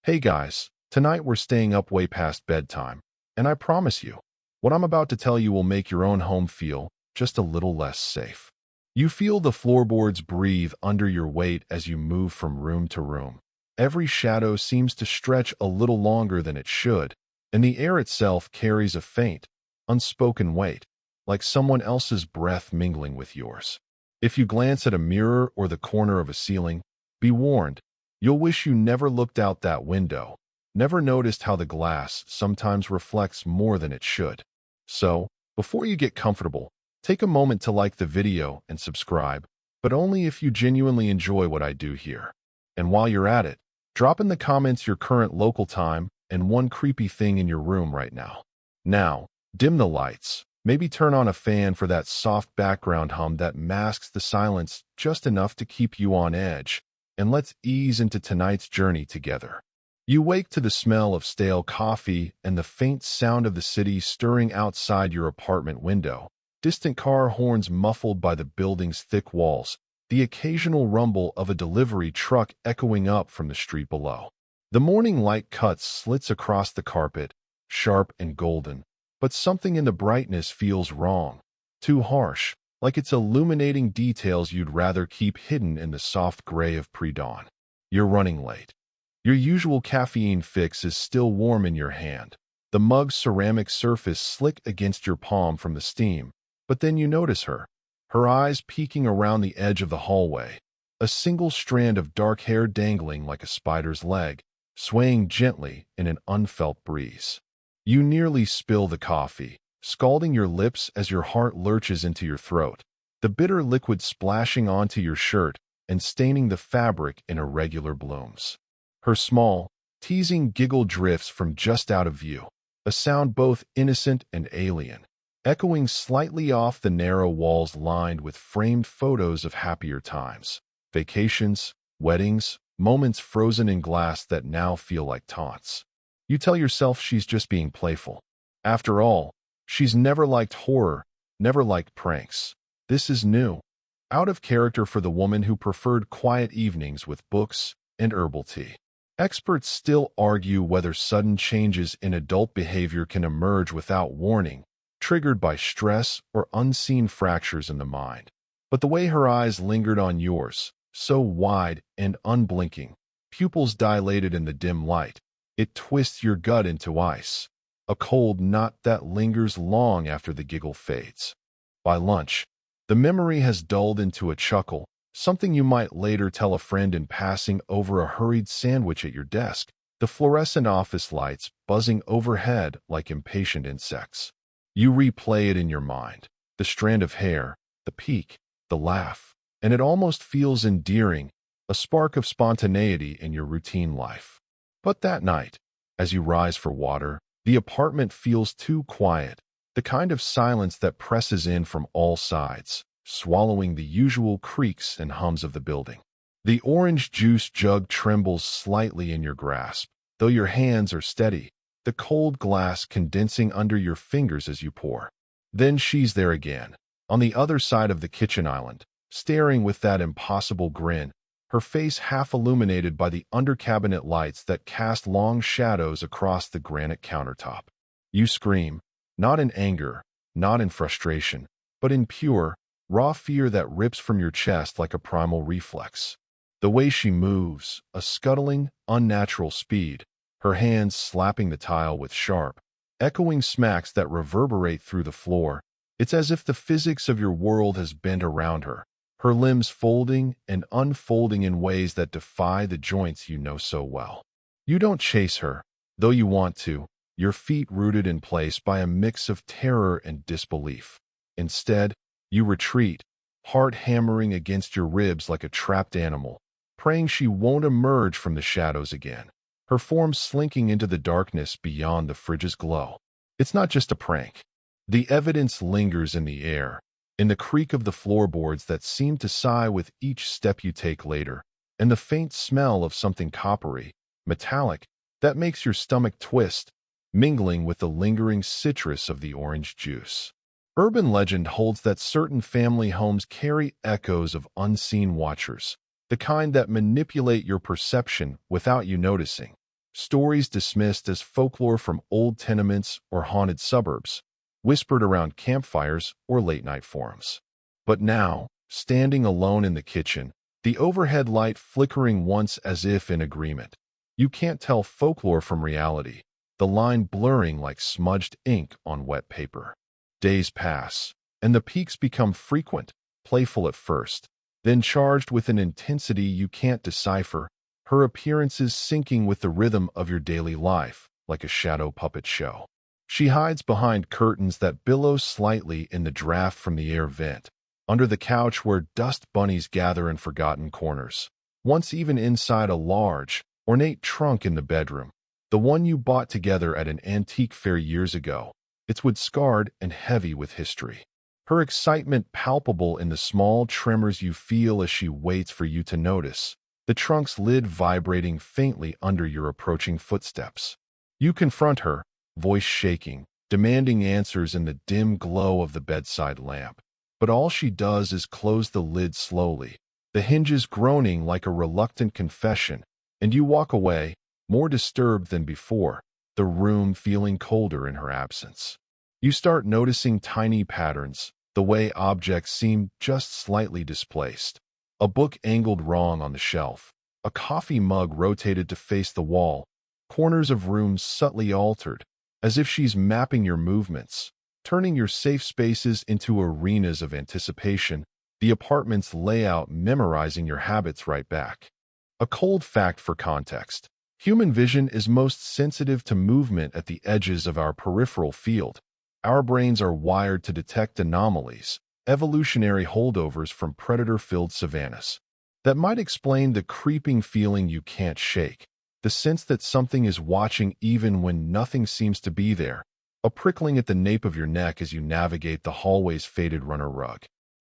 Hey guys, tonight we're staying up way past bedtime, and I promise you, what I'm about to tell you will make your own home feel just a little less safe. You feel the floorboards breathe under your weight as you move from room to room. Every shadow seems to stretch a little longer than it should, and the air itself carries a faint, unspoken weight, like someone else's breath mingling with yours. If you glance at a mirror or the corner of a ceiling, be warned, you'll wish you never looked out that window, never noticed how the glass sometimes reflects more than it should. So, before you get comfortable, take a moment to like the video and subscribe, but only if you genuinely enjoy what I do here. And while you're at it, drop in the comments your current local time and one creepy thing in your room right now. Now, dim the lights. Maybe turn on a fan for that soft background hum that masks the silence just enough to keep you on edge, and let's ease into tonight's journey together. You wake to the smell of stale coffee and the faint sound of the city stirring outside your apartment window, distant car horns muffled by the building's thick walls, the occasional rumble of a delivery truck echoing up from the street below. The morning light cuts slits across the carpet, sharp and golden, but something in the brightness feels wrong, too harsh, like it's illuminating details you'd rather keep hidden in the soft gray of pre-dawn. You're running late. Your usual caffeine fix is still warm in your hand, the mug's ceramic surface slick against your palm from the steam, but then you notice her eyes peeking around the edge of the hallway, a single strand of dark hair dangling like a spider's leg, swaying gently in an unfelt breeze. You nearly spill the coffee, scalding your lips as your heart lurches into your throat, the bitter liquid splashing onto your shirt and staining the fabric in irregular blooms. Her small, teasing giggle drifts from just out of view, a sound both innocent and alien, echoing slightly off the narrow walls lined with framed photos of happier times, vacations, weddings, moments frozen in glass that now feel like taunts. You tell yourself she's just being playful. After all, she's never liked horror, never liked pranks. This is new, out of character for the woman who preferred quiet evenings with books and herbal tea. Experts still argue whether sudden changes in adult behavior can emerge without warning, triggered by stress or unseen fractures in the mind. But the way her eyes lingered on yours, so wide and unblinking, pupils dilated in the dim light, it twists your gut into ice, a cold knot that lingers long after the giggle fades. By lunch, the memory has dulled into a chuckle, something you might later tell a friend in passing over a hurried sandwich at your desk, the fluorescent office lights buzzing overhead like impatient insects. You replay it in your mind, the strand of hair, the peak, the laugh, and it almost feels endearing, a spark of spontaneity in your routine life. But that night, as you rise for water, the apartment feels too quiet, the kind of silence that presses in from all sides, swallowing the usual creaks and hums of the building. The orange juice jug trembles slightly in your grasp, though your hands are steady, the cold glass condensing under your fingers as you pour. Then she's there again, on the other side of the kitchen island, staring with that impossible grin, her face half illuminated by the under-cabinet lights that cast long shadows across the granite countertop. You scream, not in anger, not in frustration, but in pure, raw fear that rips from your chest like a primal reflex. The way she moves, a scuttling, unnatural speed, her hands slapping the tile with sharp, echoing smacks that reverberate through the floor, it's as if the physics of your world has bent around her, her limbs folding and unfolding in ways that defy the joints you know so well. You don't chase her, though you want to, your feet rooted in place by a mix of terror and disbelief. Instead, you retreat, heart hammering against your ribs like a trapped animal, praying she won't emerge from the shadows again, her form slinking into the darkness beyond the fridge's glow. It's not just a prank. The evidence lingers in the air, in the creak of the floorboards that seem to sigh with each step you take later, and the faint smell of something coppery, metallic, that makes your stomach twist, mingling with the lingering citrus of the orange juice. Urban legend holds that certain family homes carry echoes of unseen watchers, the kind that manipulate your perception without you noticing. stories dismissed as folklore from old tenements or haunted suburbs, whispered around campfires or late-night forums. But now, standing alone in the kitchen, the overhead light flickering once as if in agreement, you can't tell folklore from reality, the line blurring like smudged ink on wet paper. Days pass, and the peaks become frequent, playful at first, then charged with an intensity you can't decipher, her appearances syncing with the rhythm of your daily life, like a shadow puppet show. She hides behind curtains that billow slightly in the draft from the air vent, under the couch where dust bunnies gather in forgotten corners, once even inside a large, ornate trunk in the bedroom, the one you bought together at an antique fair years ago, its wood scarred and heavy with history. Her excitement palpable in the small tremors you feel as she waits for you to notice, the trunk's lid vibrating faintly under your approaching footsteps. You confront her, voice shaking, demanding answers in the dim glow of the bedside lamp. But all she does is close the lid slowly, the hinges groaning like a reluctant confession, and you walk away, more disturbed than before, the room feeling colder in her absence. You start noticing tiny patterns, the way objects seem just slightly displaced. A book angled wrong on the shelf, a coffee mug rotated to face the wall, corners of rooms subtly altered, as if she's mapping your movements, turning your safe spaces into arenas of anticipation, the apartment's layout memorizing your habits right back. A cold fact for context. Human vision is most sensitive to movement at the edges of our peripheral field. Our brains are wired to detect anomalies, evolutionary holdovers from predator-filled savannas. That might explain the creeping feeling you can't shake, the sense that something is watching even when nothing seems to be there, a prickling at the nape of your neck as you navigate the hallway's faded runner rug.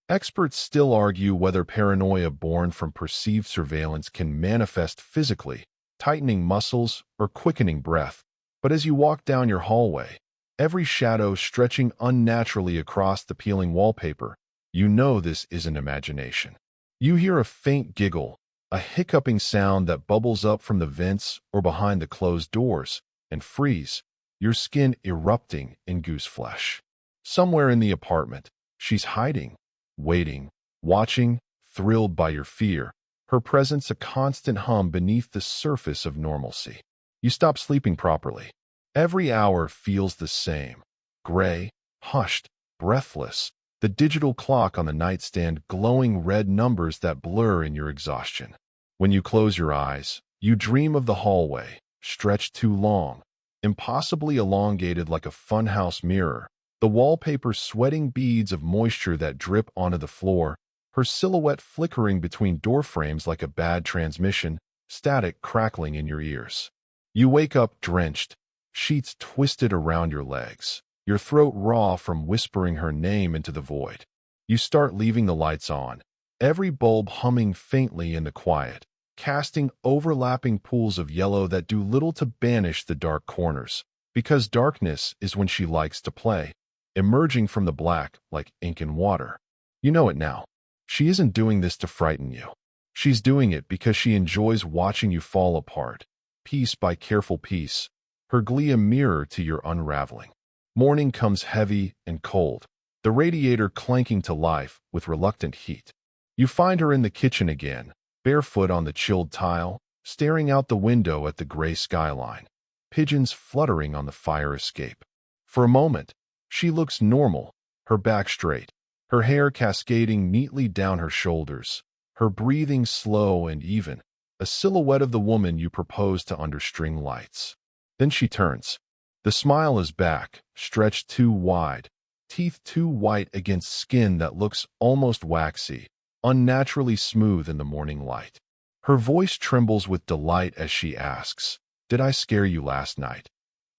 Experts still argue whether paranoia born from perceived surveillance can manifest physically, tightening muscles or quickening breath. But as you walk down your hallway, every shadow stretching unnaturally across the peeling wallpaper, you know this isn't imagination. You hear a faint giggle, a hiccuping sound that bubbles up from the vents or behind the closed doors, and freeze, your skin erupting in goose flesh. Somewhere in the apartment, she's hiding, waiting, watching, thrilled by your fear, her presence a constant hum beneath the surface of normalcy. You stop sleeping properly. Every hour feels the same, gray, hushed, breathless, the digital clock on the nightstand glowing red numbers that blur in your exhaustion. When you close your eyes, you dream of the hallway, stretched too long, impossibly elongated like a funhouse mirror, the wallpaper sweating beads of moisture that drip onto the floor, her silhouette flickering between door frames like a bad transmission, static crackling in your ears. You wake up drenched, sheets twisted around your legs, your throat raw from whispering her name into the void. You start leaving the lights on, every bulb humming faintly in the quiet, casting overlapping pools of yellow that do little to banish the dark corners, because darkness is when she likes to play, emerging from the black like ink and water. You know it now. She isn't doing this to frighten you. She's doing it because she enjoys watching you fall apart, piece by careful piece, her glee a mirror to your unraveling. Morning comes heavy and cold, the radiator clanking to life with reluctant heat. You find her in the kitchen again, barefoot on the chilled tile, staring out the window at the gray skyline, pigeons fluttering on the fire escape. For a moment, she looks normal, her back straight, her hair cascading neatly down her shoulders, her breathing slow and even, a silhouette of the woman you proposed to under string lights. Then she turns. The smile is back, stretched too wide, teeth too white against skin that looks almost waxy, unnaturally smooth in the morning light. Her voice trembles with delight as she asks, "Did I scare you last night?"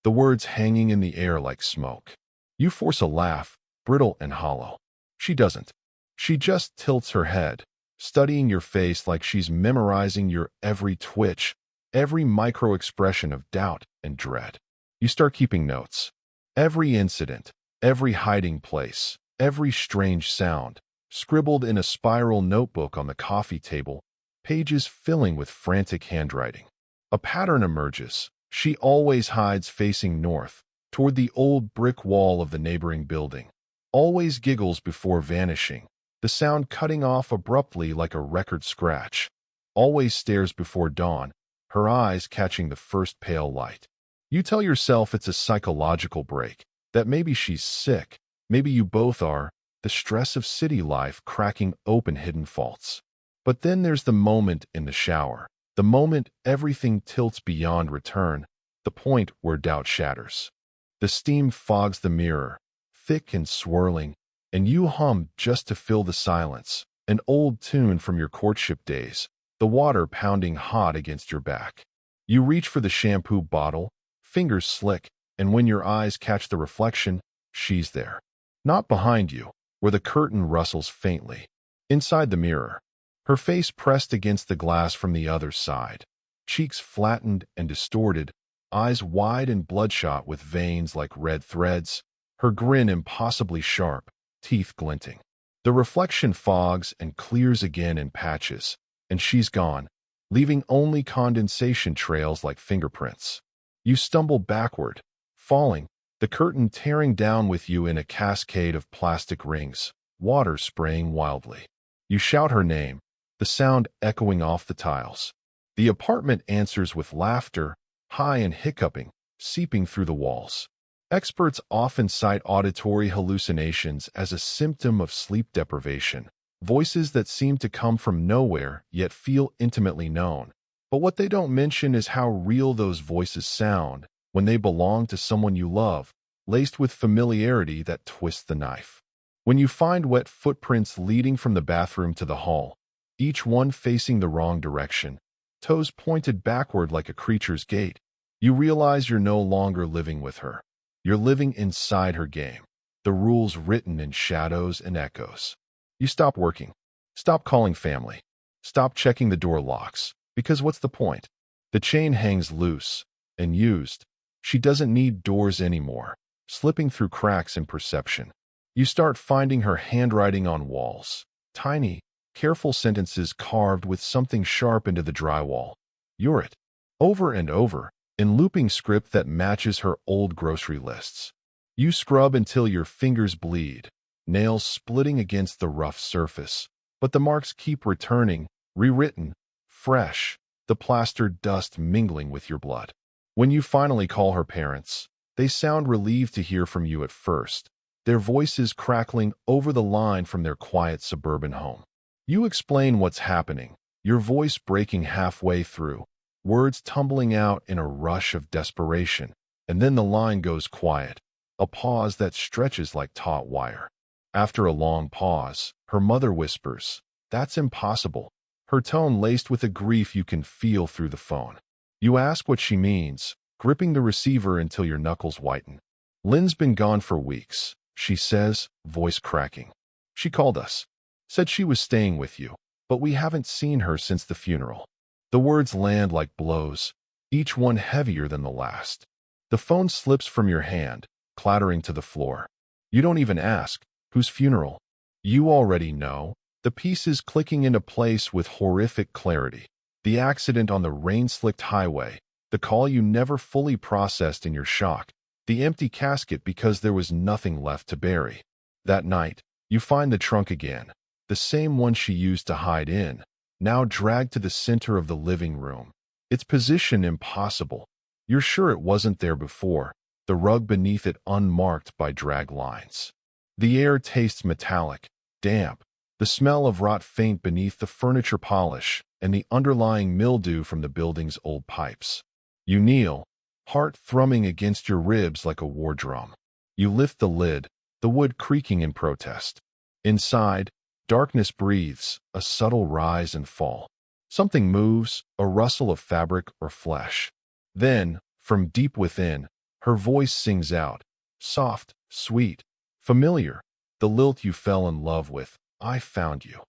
The words hanging in the air like smoke. You force a laugh, brittle and hollow. She doesn't. She just tilts her head, studying your face like she's memorizing your every twitch, every micro-expression of doubt and dread. You start keeping notes. Every incident, every hiding place, every strange sound, scribbled in a spiral notebook on the coffee table, pages filling with frantic handwriting. A pattern emerges, She always hides facing north, toward the old brick wall of the neighboring building. Always giggles before vanishing, the sound cutting off abruptly like a record scratch. Always stares before dawn, her eyes catching the first pale light. You tell yourself it's a psychological break, that maybe she's sick, maybe you both are, the stress of city life cracking open hidden faults. But then there's the moment in the shower, the moment everything tilts beyond return, the point where doubt shatters. The steam fogs the mirror, thick and swirling, and you hum just to fill the silence, an old tune from your courtship days, the water pounding hot against your back. You reach for the shampoo bottle, fingers slick, and when your eyes catch the reflection, she's there. Not behind you, where the curtain rustles faintly. Inside the mirror, her face pressed against the glass from the other side, cheeks flattened and distorted, eyes wide and bloodshot with veins like red threads, her grin impossibly sharp, teeth glinting. The reflection fogs and clears again in patches, and she's gone, leaving only condensation trails like fingerprints. You stumble backward, falling, the curtain tearing down with you in a cascade of plastic rings, water spraying wildly. You shout her name, the sound echoing off the tiles. The apartment answers with laughter, high and hiccuping, seeping through the walls. Experts often cite auditory hallucinations as a symptom of sleep deprivation, voices that seem to come from nowhere yet feel intimately known. But what they don't mention is how real those voices sound when they belong to someone you love, laced with familiarity that twists the knife. When you find wet footprints leading from the bathroom to the hall, each one facing the wrong direction, toes pointed backward like a creature's gait, you realize you're no longer living with her. You're living inside her game, the rules written in shadows and echoes. You stop working. Stop calling family. Stop checking the door locks, because what's the point? The chain hangs loose and used. She doesn't need doors anymore, slipping through cracks in perception. You start finding her handwriting on walls, tiny, careful sentences carved with something sharp into the drywall. You're it. Over and over, in looping script that matches her old grocery lists. You scrub until your fingers bleed, nails splitting against the rough surface. But the marks keep returning, rewritten, fresh, the plastered dust mingling with your blood. When you finally call her parents, they sound relieved to hear from you at first, their voices crackling over the line from their quiet suburban home. You explain what's happening, your voice breaking halfway through, words tumbling out in a rush of desperation, and then the line goes quiet, a pause that stretches like taut wire. After a long pause, her mother whispers, "That's impossible," her tone laced with a grief you can feel through the phone. You ask what she means, gripping the receiver until your knuckles whiten. "Lynn's been gone for weeks," she says, voice cracking. "She called us. Said she was staying with you, but we haven't seen her since the funeral." The words land like blows, each one heavier than the last. The phone slips from your hand, clattering to the floor. You don't even ask, "Whose funeral?" You already know, the pieces clicking into place with horrific clarity. The accident on the rain-slicked highway, the call you never fully processed in your shock, the empty casket because there was nothing left to bury. That night, you find the trunk again, the same one she used to hide in, now dragged to the center of the living room. Its position impossible. You're sure it wasn't there before, the rug beneath it unmarked by drag lines. The air tastes metallic, damp, the smell of rot faint beneath the furniture polish, and the underlying mildew from the building's old pipes. You kneel, heart thrumming against your ribs like a war drum. You lift the lid, the wood creaking in protest. Inside, darkness breathes, a subtle rise and fall. Something moves, a rustle of fabric or flesh. Then, from deep within, her voice sings out, soft, sweet, familiar, the lilt you fell in love with, "I found you."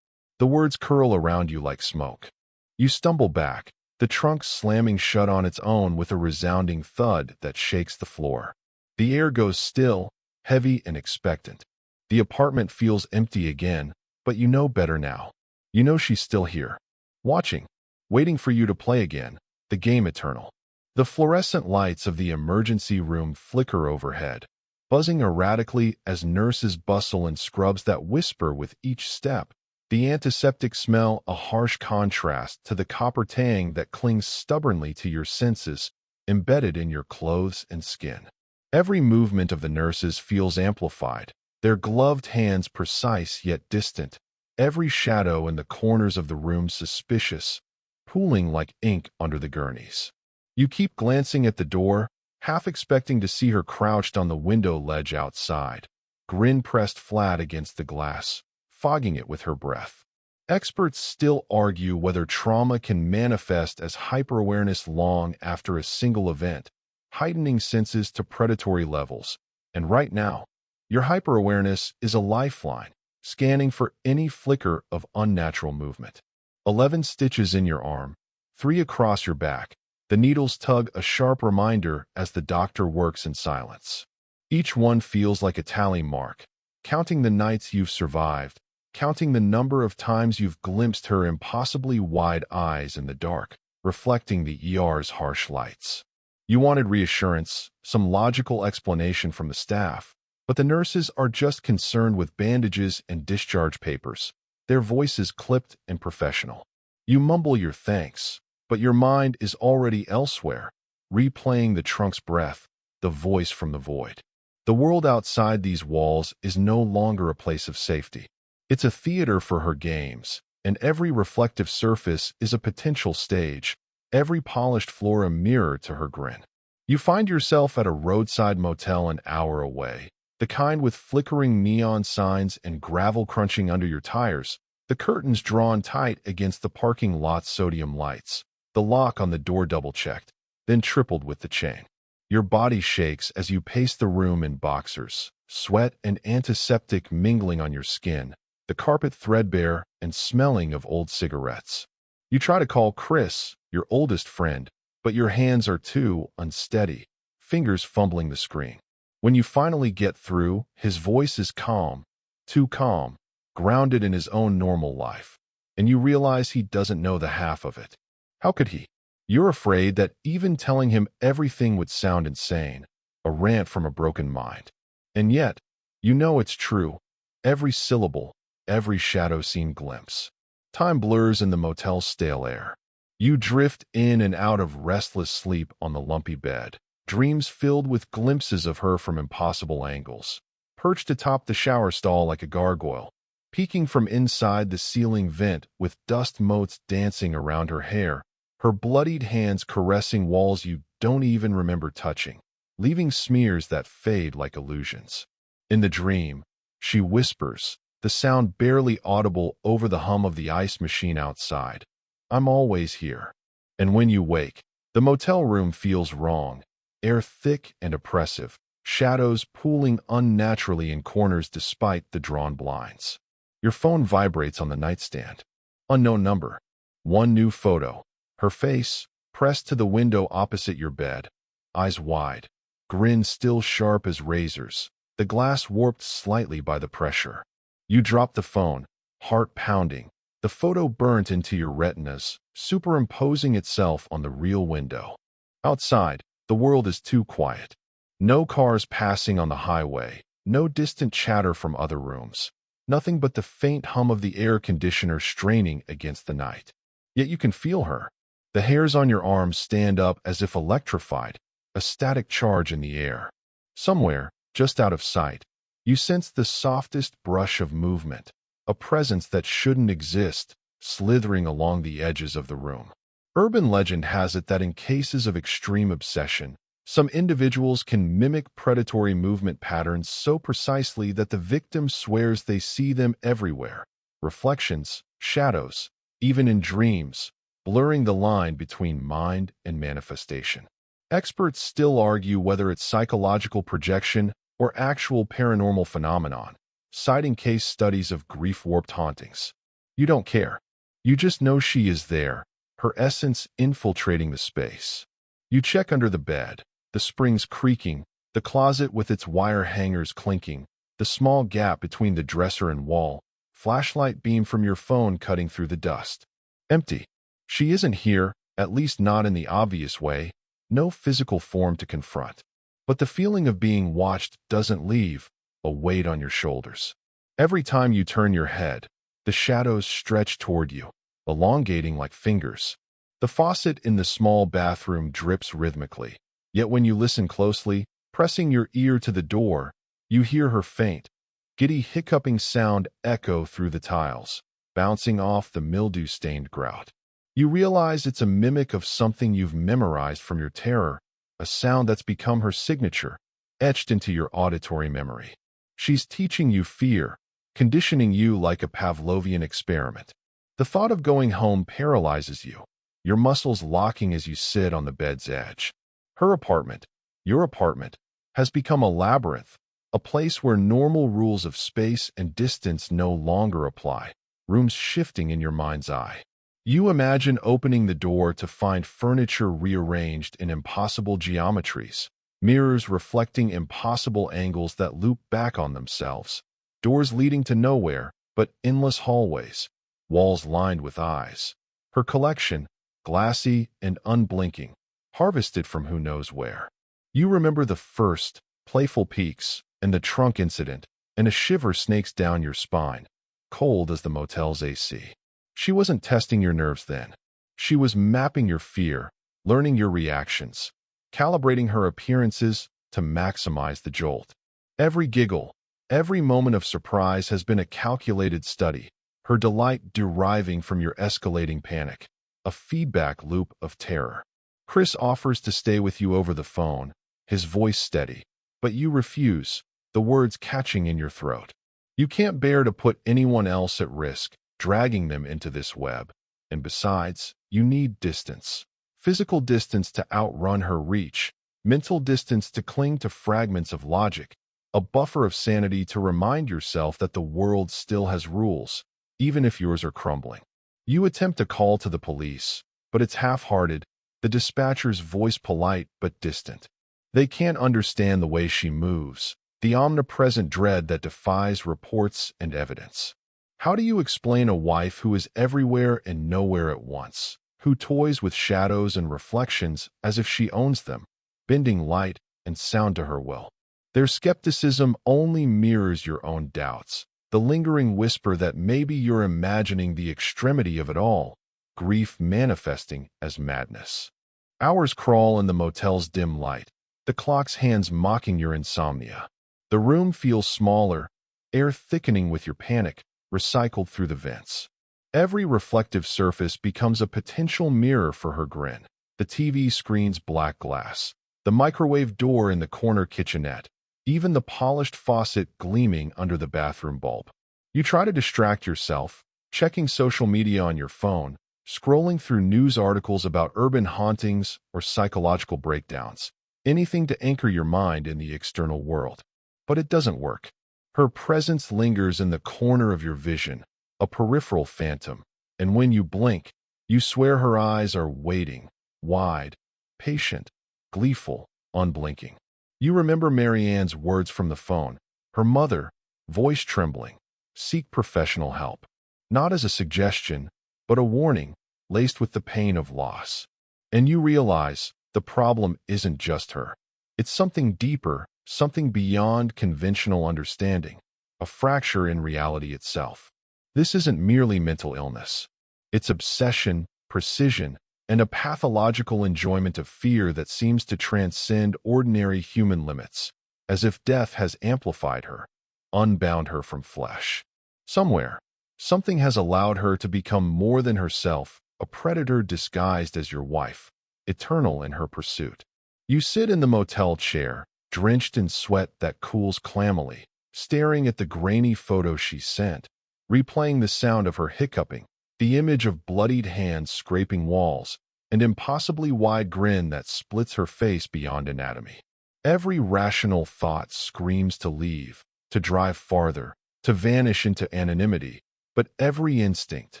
The words curl around you like smoke. You stumble back, the trunk slamming shut on its own with a resounding thud that shakes the floor. The air goes still, heavy and expectant. The apartment feels empty again, but you know better now. You know she's still here, watching, waiting for you to play again, the game eternal. The fluorescent lights of the emergency room flicker overhead, buzzing erratically as nurses bustle in scrubs that whisper with each step. The antiseptic smell, a harsh contrast to the copper tang that clings stubbornly to your senses, embedded in your clothes and skin. Every movement of the nurses feels amplified, their gloved hands precise yet distant, every shadow in the corners of the room suspicious, pooling like ink under the gurneys. You keep glancing at the door, half expecting to see her crouched on the window ledge outside, grin pressed flat against the glass, fogging it with her breath. Experts still argue whether trauma can manifest as hyperawareness long after a single event, heightening senses to predatory levels. And right now, your hyperawareness is a lifeline, scanning for any flicker of unnatural movement. 11 stitches in your arm, 3 across your back. The needles tug, a sharp reminder as the doctor works in silence. Each one feels like a tally mark, counting the nights you've survived, counting the number of times you've glimpsed her impossibly wide eyes in the dark, reflecting the ER's harsh lights. You wanted reassurance, some logical explanation from the staff, but the nurses are just concerned with bandages and discharge papers, their voices clipped and professional. You mumble your thanks, but your mind is already elsewhere, replaying the trunk's breath, the voice from the void. The world outside these walls is no longer a place of safety. It's a theater for her games, and every reflective surface is a potential stage, every polished floor a mirror to her grin. You find yourself at a roadside motel an hour away, the kind with flickering neon signs and gravel crunching under your tires, the curtains drawn tight against the parking lot's sodium lights. The lock on the door double-checked, then tripled with the chain. Your body shakes as you pace the room in boxers, sweat and antiseptic mingling on your skin, the carpet threadbare and smelling of old cigarettes. You try to call Chris, your oldest friend, but your hands are too unsteady, fingers fumbling the screen. When you finally get through, his voice is calm, too calm, grounded in his own normal life, and you realize he doesn't know the half of it. How could he? You're afraid that even telling him everything would sound insane, a rant from a broken mind. And yet, you know it's true. Every syllable, every shadow-seen glimpse. Time blurs in the motel's stale air. You drift in and out of restless sleep on the lumpy bed, dreams filled with glimpses of her from impossible angles, perched atop the shower stall like a gargoyle, peeking from inside the ceiling vent with dust motes dancing around her hair, her bloodied hands caressing walls you don't even remember touching, leaving smears that fade like illusions. In the dream, she whispers, the sound barely audible over the hum of the ice machine outside. I'm always here. And when you wake, the motel room feels wrong, air thick and oppressive, shadows pooling unnaturally in corners despite the drawn blinds. Your phone vibrates on the nightstand. Unknown number. One new photo. Her face, pressed to the window opposite your bed, eyes wide, grin still sharp as razors, the glass warped slightly by the pressure. You drop the phone, heart pounding, the photo burnt into your retinas, superimposing itself on the real window. Outside, the world is too quiet. No cars passing on the highway, no distant chatter from other rooms, nothing but the faint hum of the air conditioner straining against the night. Yet you can feel her. The hairs on your arms stand up as if electrified, a static charge in the air. Somewhere, just out of sight, you sense the softest brush of movement, a presence that shouldn't exist, slithering along the edges of the room. Urban legend has it that in cases of extreme obsession, some individuals can mimic predatory movement patterns so precisely that the victim swears they see them everywhere. Reflections, shadows, even in dreams, blurring the line between mind and manifestation. Experts still argue whether it's psychological projection or actual paranormal phenomenon, citing case studies of grief-warped hauntings. You don't care. You just know she is there, her essence infiltrating the space. You check under the bed, the springs creaking, the closet with its wire hangers clinking, the small gap between the dresser and wall, flashlight beam from your phone cutting through the dust. Empty. She isn't here, at least not in the obvious way. no physical form to confront. But the feeling of being watched doesn't leave a weight on your shoulders. Every time you turn your head, the shadows stretch toward you, elongating like fingers. The faucet in the small bathroom drips rhythmically, yet when you listen closely, pressing your ear to the door, you hear her faint, giddy hiccuping sound echo through the tiles, bouncing off the mildew-stained grout. You realize it's a mimic of something you've memorized from your terror, a sound that's become her signature, etched into your auditory memory. She's teaching you fear, conditioning you like a Pavlovian experiment. The thought of going home paralyzes you, your muscles locking as you sit on the bed's edge. Her apartment, your apartment, has become a labyrinth, a place where normal rules of space and distance no longer apply, rooms shifting in your mind's eye. You imagine opening the door to find furniture rearranged in impossible geometries, mirrors reflecting impossible angles that loop back on themselves, doors leading to nowhere but endless hallways, walls lined with eyes. Her collection, glassy and unblinking, harvested from who knows where. You remember the first, playful peeks, and the trunk incident, and a shiver snakes down your spine, cold as the motel's AC. She wasn't testing your nerves then. She was mapping your fear, learning your reactions, calibrating her appearances to maximize the jolt. Every giggle, every moment of surprise has been a calculated study, her delight deriving from your escalating panic, a feedback loop of terror. Chris offers to stay with you over the phone, his voice steady, but you refuse, the words catching in your throat. You can't bear to put anyone else at risk, dragging them into this web. And besides, you need distance. Physical distance to outrun her reach, mental distance to cling to fragments of logic, a buffer of sanity to remind yourself that the world still has rules, even if yours are crumbling. You attempt a call to the police, but it's half-hearted, the dispatcher's voice polite but distant. They can't understand the way she moves, the omnipresent dread that defies reports and evidence. How do you explain a wife who is everywhere and nowhere at once, who toys with shadows and reflections as if she owns them, bending light and sound to her will? Their skepticism only mirrors your own doubts, the lingering whisper that maybe you're imagining the extremity of it all, grief manifesting as madness. Hours crawl in the motel's dim light, the clock's hands mocking your insomnia. The room feels smaller, air thickening with your panic, recycled through the vents. Every reflective surface becomes a potential mirror for her grin. The TV screen's black glass, the microwave door in the corner kitchenette, even the polished faucet gleaming under the bathroom bulb. You try to distract yourself, checking social media on your phone, scrolling through news articles about urban hauntings or psychological breakdowns, anything to anchor your mind in the external world. But it doesn't work. Her presence lingers in the corner of your vision, a peripheral phantom, and when you blink, you swear her eyes are waiting, wide, patient, gleeful, unblinking. You remember Marianne's words from the phone, her mother, voice trembling, seek professional help. Not as a suggestion, but a warning, laced with the pain of loss. And you realize the problem isn't just her. It's something deeper, something beyond conventional understanding, a fracture in reality itself. This isn't merely mental illness. It's obsession, precision, and a pathological enjoyment of fear that seems to transcend ordinary human limits, as if death has amplified her, unbound her from flesh. Somewhere, something has allowed her to become more than herself, a predator disguised as your wife, eternal in her pursuit. You sit in the motel chair, drenched in sweat that cools clammily, staring at the grainy photo she sent, replaying the sound of her hiccuping, the image of bloodied hands scraping walls, an impossibly wide grin that splits her face beyond anatomy. Every rational thought screams to leave, to drive farther, to vanish into anonymity, but every instinct,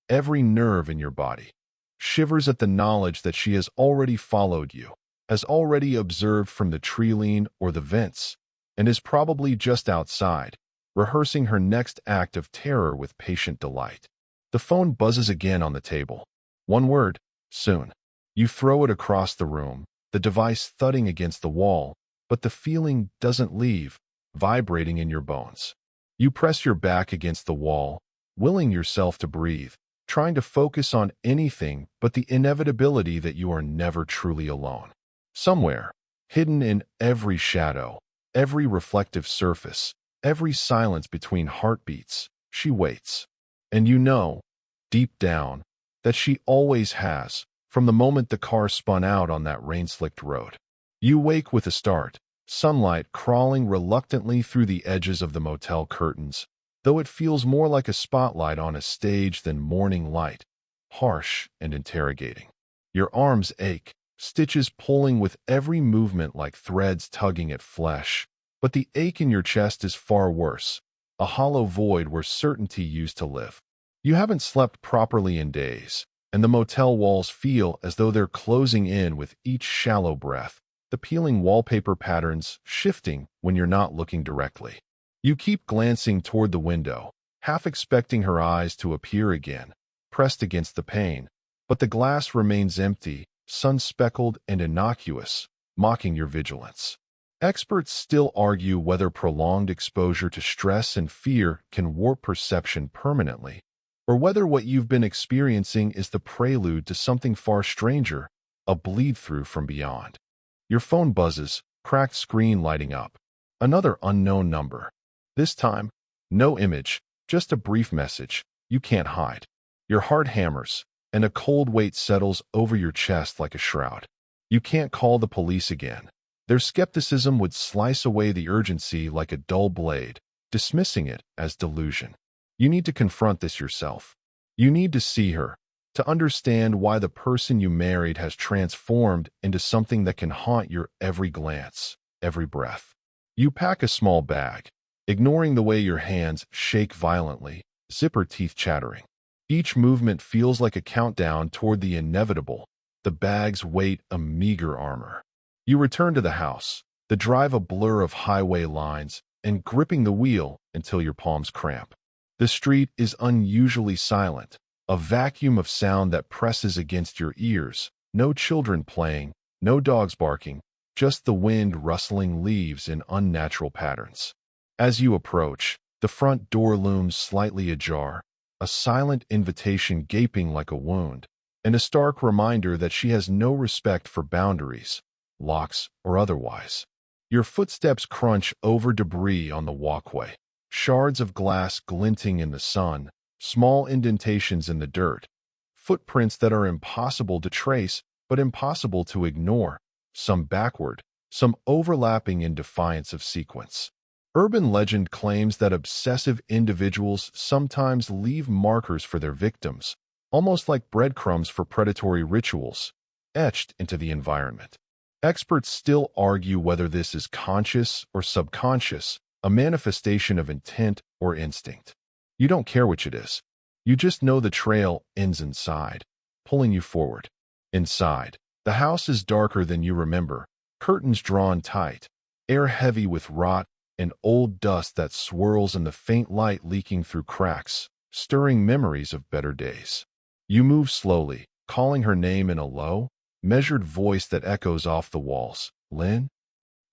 every nerve in your body, shivers at the knowledge that she has already followed you, has already observed from the tree-lean or the vents, and is probably just outside, rehearsing her next act of terror with patient delight. The phone buzzes again on the table. One word, soon. You throw it across the room, the device thudding against the wall, but the feeling doesn't leave, vibrating in your bones. You press your back against the wall, willing yourself to breathe, trying to focus on anything but the inevitability that you are never truly alone. Somewhere, hidden in every shadow, every reflective surface, every silence between heartbeats, she waits. And you know, deep down, that she always has, from the moment the car spun out on that rain-slicked road. You wake with a start, sunlight crawling reluctantly through the edges of the motel curtains, though it feels more like a spotlight on a stage than morning light, harsh and interrogating. Your arms ache, stitches pulling with every movement like threads tugging at flesh, but the ache in your chest is far worse, a hollow void where certainty used to live. You haven't slept properly in days, and the motel walls feel as though they're closing in with each shallow breath, the peeling wallpaper patterns shifting when you're not looking directly. You keep glancing toward the window, half expecting her eyes to appear again, pressed against the pane, but the glass remains empty, sun-speckled and innocuous, mocking your vigilance. Experts still argue whether prolonged exposure to stress and fear can warp perception permanently, or whether what you've been experiencing is the prelude to something far stranger, a bleed-through from beyond. Your phone buzzes, cracked screen lighting up. Another unknown number. This time, no image, just a brief message you can't hide. Your heart hammers, and a cold weight settles over your chest like a shroud. You can't call the police again. Their skepticism would slice away the urgency like a dull blade, dismissing it as delusion. You need to confront this yourself. You need to see her, to understand why the person you married has transformed into something that can haunt your every glance, every breath. You pack a small bag, ignoring the way your hands shake violently, zipper teeth chattering. Each movement feels like a countdown toward the inevitable, the bag's weight a meager armor. You return to the house, the drive a blur of highway lines, and gripping the wheel until your palms cramp. The street is unusually silent, a vacuum of sound that presses against your ears, no children playing, no dogs barking, just the wind rustling leaves in unnatural patterns. As you approach, the front door looms slightly ajar, a silent invitation gaping like a wound, and a stark reminder that she has no respect for boundaries, locks or otherwise. Your footsteps crunch over debris on the walkway, shards of glass glinting in the sun, small indentations in the dirt, footprints that are impossible to trace but impossible to ignore, some backward, some overlapping in defiance of sequence. Urban legend claims that obsessive individuals sometimes leave markers for their victims, almost like breadcrumbs for predatory rituals, etched into the environment. Experts still argue whether this is conscious or subconscious, a manifestation of intent or instinct. You don't care which it is. You just know the trail ends inside, pulling you forward. Inside, the house is darker than you remember, curtains drawn tight, air heavy with rot and old dust that swirls in the faint light leaking through cracks, stirring memories of better days. You move slowly, calling her name in a low, measured voice that echoes off the walls. Lynn?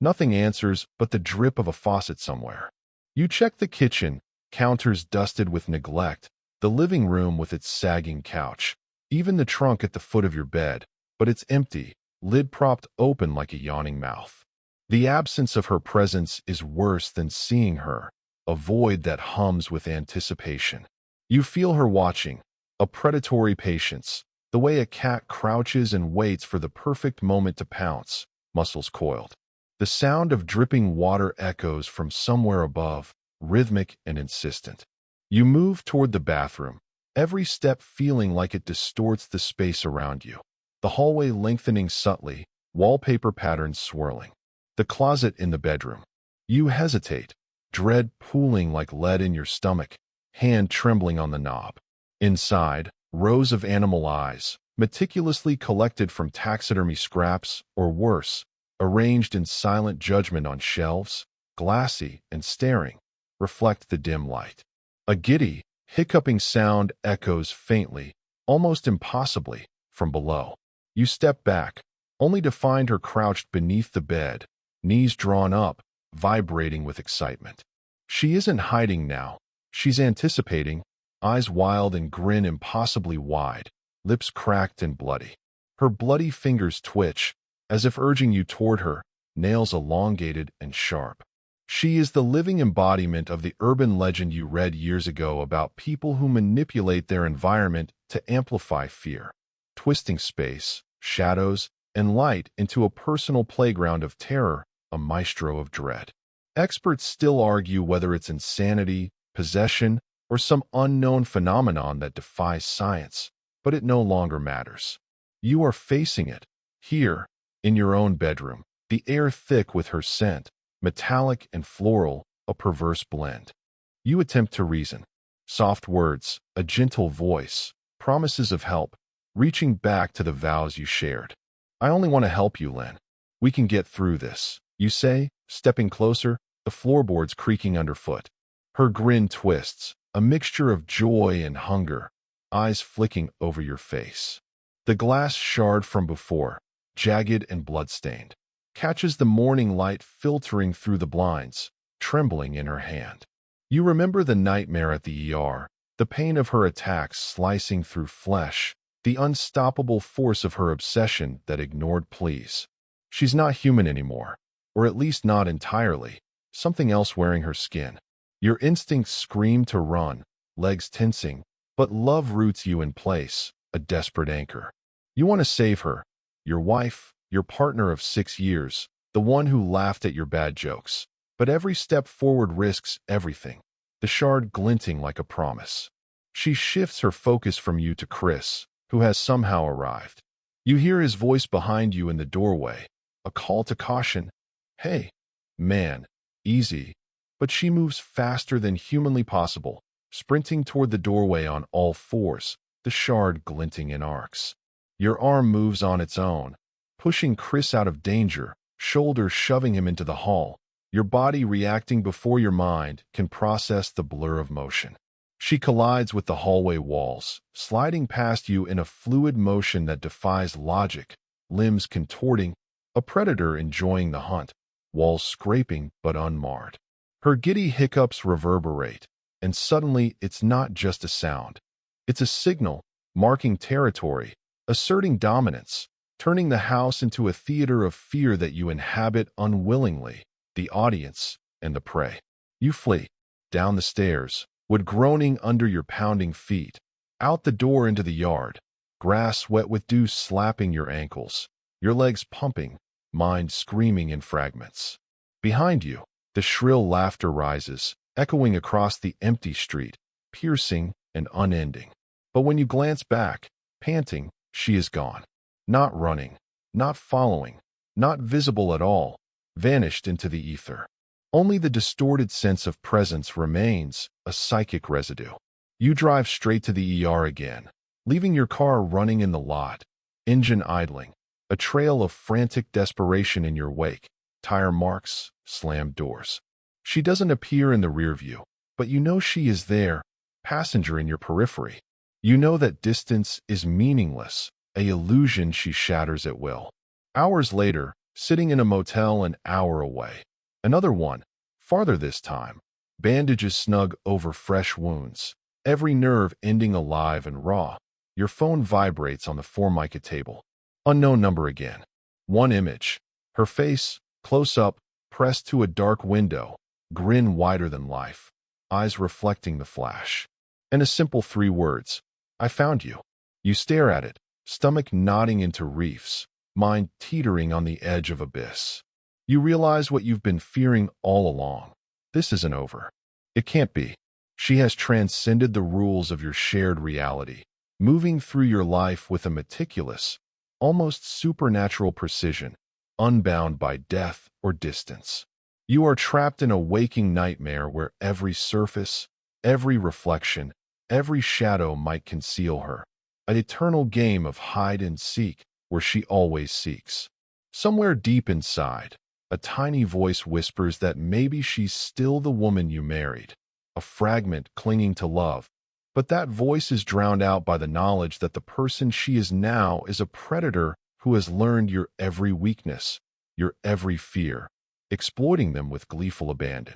Nothing answers but the drip of a faucet somewhere. You check the kitchen, counters dusted with neglect, the living room with its sagging couch, even the trunk at the foot of your bed, but it's empty, lid propped open like a yawning mouth. The absence of her presence is worse than seeing her, a void that hums with anticipation. You feel her watching, a predatory patience, the way a cat crouches and waits for the perfect moment to pounce, muscles coiled. The sound of dripping water echoes from somewhere above, rhythmic and insistent. You move toward the bathroom, every step feeling like it distorts the space around you. The hallway lengthening subtly, wallpaper patterns swirling. The closet in the bedroom. You hesitate, dread pooling like lead in your stomach, hand trembling on the knob. Inside, rows of animal eyes, meticulously collected from taxidermy scraps, or worse, arranged in silent judgment on shelves, glassy and staring, reflect the dim light. A giddy, hiccuping sound echoes faintly, almost impossibly, from below. You step back, only to find her crouched beneath the bed, knees drawn up, vibrating with excitement. She isn't hiding now. She's anticipating, eyes wild and grin impossibly wide, lips cracked and bloody. Her bloody fingers twitch, as if urging you toward her, nails elongated and sharp. She is the living embodiment of the urban legend you read years ago about people who manipulate their environment to amplify fear, twisting space, shadows, and light into a personal playground of terror, a maestro of dread. Experts still argue whether it's insanity, possession, or some unknown phenomenon that defies science, but it no longer matters. You are facing it, here, in your own bedroom, the air thick with her scent, metallic and floral, a perverse blend. You attempt to reason. Soft words, a gentle voice, promises of help, reaching back to the vows you shared. I only want to help you, Len. We can get through this, you say, stepping closer, the floorboards creaking underfoot. Her grin twists, a mixture of joy and hunger, eyes flicking over your face. The glass shard from before, jagged and bloodstained, catches the morning light filtering through the blinds, trembling in her hand. You remember the nightmare at the ER, the pain of her attacks slicing through flesh, the unstoppable force of her obsession that ignored pleas. She's not human anymore, or at least not entirely, something else wearing her skin. Your instincts scream to run, legs tensing, but love roots you in place, a desperate anchor. You want to save her, your wife, your partner of 6 years, the one who laughed at your bad jokes. But every step forward risks everything, the shard glinting like a promise. She shifts her focus from you to Chris, who has somehow arrived. You hear his voice behind you in the doorway, a call to caution. Hey, man, easy. But she moves faster than humanly possible, sprinting toward the doorway on all fours, the shard glinting in arcs. Your arm moves on its own, pushing Chris out of danger, shoulders shoving him into the hall, your body reacting before your mind can process the blur of motion. She collides with the hallway walls, sliding past you in a fluid motion that defies logic, limbs contorting, a predator enjoying the hunt, walls scraping but unmarred. Her giddy hiccups reverberate, and suddenly it's not just a sound. It's a signal, marking territory, asserting dominance, turning the house into a theater of fear that you inhabit unwillingly, the audience and the prey. You flee, down the stairs, wood groaning under your pounding feet, out the door into the yard, grass wet with dew slapping your ankles, your legs pumping, mind screaming in fragments. Behind you, the shrill laughter rises, echoing across the empty street, piercing and unending. But when you glance back, panting, she is gone. Not running, not following, not visible at all, vanished into the ether. Only the distorted sense of presence remains, a psychic residue. You drive straight to the ER again, leaving your car running in the lot, engine idling, a trail of frantic desperation in your wake, tire marks, slammed doors. She doesn't appear in the rear view, but you know she is there, passenger in your periphery. You know that distance is meaningless, an illusion she shatters at will. Hours later, sitting in a motel an hour away. Another one, farther this time, bandages snug over fresh wounds, every nerve ending alive and raw. Your phone vibrates on the Formica table. Unknown number again. One image. Her face, close up, pressed to a dark window, grin wider than life, eyes reflecting the flash. And a simple 3 words. I found you. You stare at it, stomach knotting into reefs, mind teetering on the edge of abyss. You realize what you've been fearing all along. This isn't over. It can't be. She has transcended the rules of your shared reality, moving through your life with a meticulous, almost supernatural precision, unbound by death or distance. You are trapped in a waking nightmare where every surface, every reflection, every shadow might conceal her. An eternal game of hide and seek where she always seeks. Somewhere deep inside, a tiny voice whispers that maybe she's still the woman you married, a fragment clinging to love. But that voice is drowned out by the knowledge that the person she is now is a predator who has learned your every weakness, your every fear, exploiting them with gleeful abandon.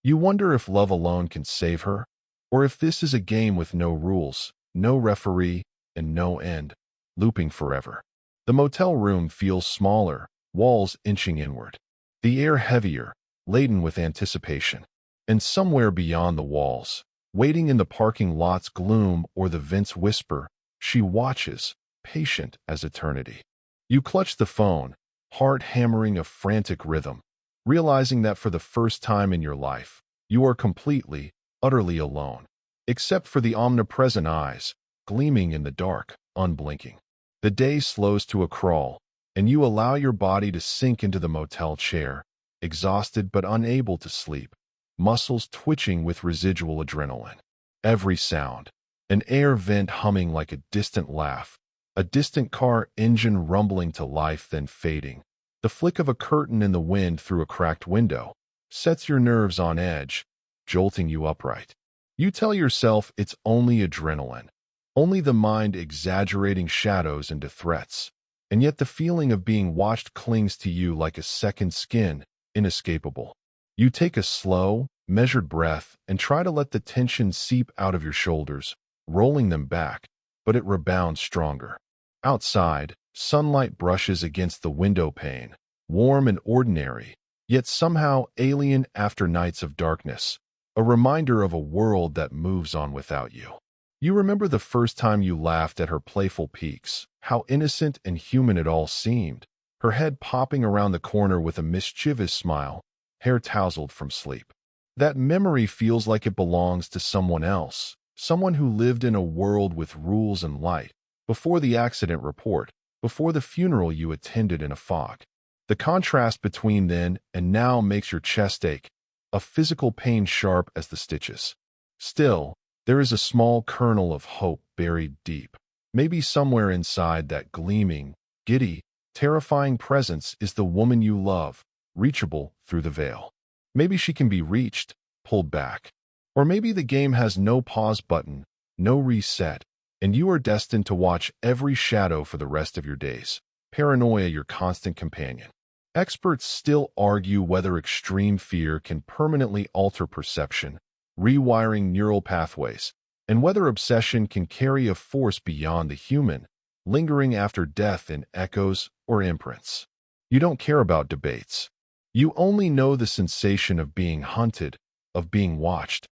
You wonder if love alone can save her, or if this is a game with no rules, no referee, and no end, looping forever. The motel room feels smaller, walls inching inward. The air heavier, laden with anticipation. And somewhere beyond the walls, waiting in the parking lot's gloom or the vent's whisper, she watches, patient as eternity. You clutch the phone, heart hammering a frantic rhythm, realizing that for the first time in your life, you are completely, utterly alone, except for the omnipresent eyes, gleaming in the dark, unblinking. The day slows to a crawl, and you allow your body to sink into the motel chair, exhausted but unable to sleep, muscles twitching with residual adrenaline. Every sound, an air vent humming like a distant laugh, a distant car engine rumbling to life then fading, the flick of a curtain in the wind through a cracked window, sets your nerves on edge, jolting you upright. You tell yourself it's only adrenaline, only the mind exaggerating shadows into threats, and yet the feeling of being watched clings to you like a second skin, inescapable. You take a slow, measured breath and try to let the tension seep out of your shoulders, rolling them back, but it rebounds stronger. Outside, sunlight brushes against the window pane, warm and ordinary, yet somehow alien after nights of darkness, a reminder of a world that moves on without you. You remember the first time you laughed at her playful peaks, how innocent and human it all seemed, her head popping around the corner with a mischievous smile, hair tousled from sleep. That memory feels like it belongs to someone else, someone who lived in a world with rules and light, before the accident report, before the funeral you attended in a fog. The contrast between then and now makes your chest ache, a physical pain sharp as the stitches. Still, there is a small kernel of hope buried deep. Maybe somewhere inside that gleaming, giddy, terrifying presence is the woman you love, reachable through the veil. Maybe she can be reached, pulled back. Or maybe the game has no pause button, no reset, and you are destined to watch every shadow for the rest of your days. Paranoia your constant companion. Experts still argue whether extreme fear can permanently alter perception, rewiring neural pathways, and whether obsession can carry a force beyond the human, lingering after death in echoes or imprints. You don't care about debates. You only know the sensation of being hunted, of being watched,